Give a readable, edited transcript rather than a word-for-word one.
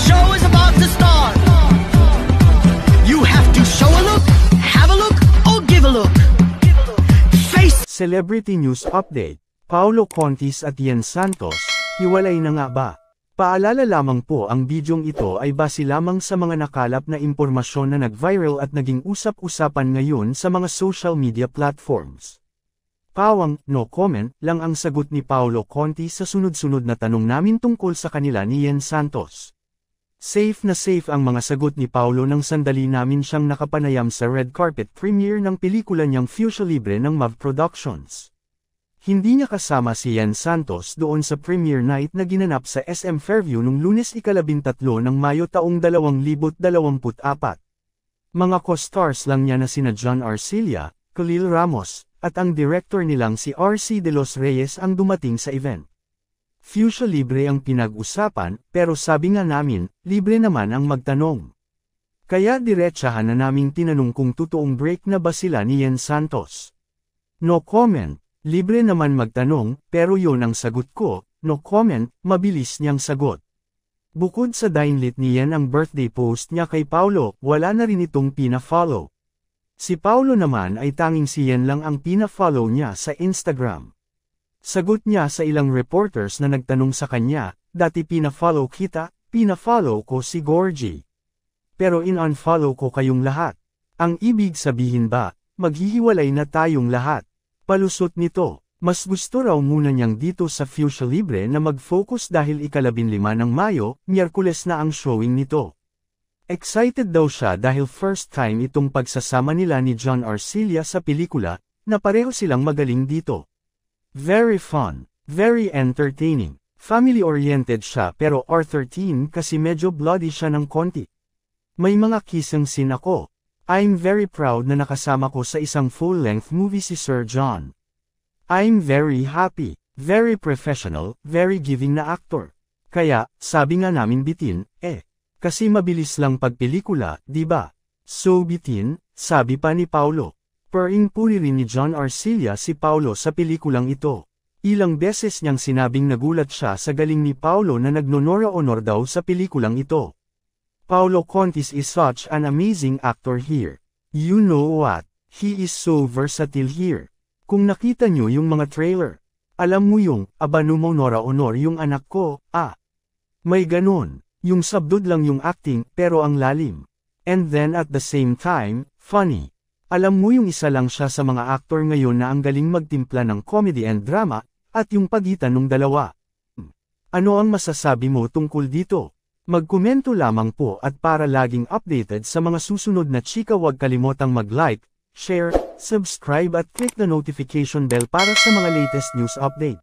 show is about to start. You have to show a look, have a look, or give a look. Face Celebrity News Update. Paolo Contis at Yen Santos, hiwalay na nga ba? Paalala lamang po, ang bidyong ito ay base lamang sa mga nakalap na impormasyon na nag-viral at naging usap-usapan ngayon sa mga social media platforms. Pawang, no comment, lang ang sagot ni Paolo Contis sa sunod-sunod na tanong namin tungkol sa kanila ni Yen Santos. Safe na safe ang mga sagot ni Paolo nang sandali namin siyang nakapanayam sa red carpet premiere ng pelikula niyang Fuchsia Libre ng MAV Productions. Hindi niya kasama si Yen Santos doon sa premiere night na ginanap sa SM Fairview noong Lunes 13 ng Mayo taong 2024. Mga co-stars lang niya na sina John Arcilla, Khalil Ramos, at ang director nilang si RC De Los Reyes ang dumating sa event. Fuchsia Libre ang pinag-usapan, pero sabi nga namin, libre naman ang magtanong. Kaya diretsahan na naming tinanong kung totoong break na ba sila ni Yen Santos. No comment. Libre naman magtanong, pero yon ang sagot ko, no comment, mabilis niyang sagot. Bukod sa dinelete ni Yen ang birthday post niya kay Paolo, wala na rin itong pina-follow. Si Paolo naman ay tanging si Yen lang ang pina-follow niya sa Instagram. Sagot niya sa ilang reporters na nagtanong sa kanya, dati pina-follow kita, pina-follow ko si Gorgie. Pero in-unfollow ko kayong lahat. Ang ibig sabihin ba, maghihiwalay na tayong lahat? Palusot nito, mas gusto raw muna niyang dito sa Fuchsia Libre na mag-focus dahil 15 ng Mayo, Miyerkules na ang showing nito. Excited daw siya dahil first time itong pagsasama nila ni John Arcilla sa pelikula, na pareho silang magaling dito. Very fun, very entertaining, family-oriented siya pero R13 kasi medyo bloody siya ng konti. May mga kissing scene ako. I'm very proud na nakasama ko sa isang full-length movie si Sir John. I'm very happy, very professional, very giving na actor. Kaya, sabi nga namin bitin, kasi mabilis lang pagpelikula, di ba? So bitin, sabi pa ni Paolo. Puri rin ni John Arcilla si Paolo sa pelikulang ito. Ilang beses niyang sinabing nagulat siya sa galing ni Paolo na nagnonora-honor daw sa pelikulang ito. Paolo Contis is such an amazing actor here. You know what? He is so versatile here. Kung nakita niyo yung mga trailer, alam mo yung, abanumonora-honor yung anak ko, May ganun, yung sabdod lang yung acting, pero ang lalim. And then at the same time, funny. Alam mo yung isa lang siya sa mga actor ngayon na ang galing magtimpla ng comedy and drama, at yung pagitan ng dalawa. Ano ang masasabi mo tungkol dito? Magkomento lamang po at para laging updated sa mga susunod na chika, huwag kalimotang mag-like, share, subscribe at click the notification bell para sa mga latest news update.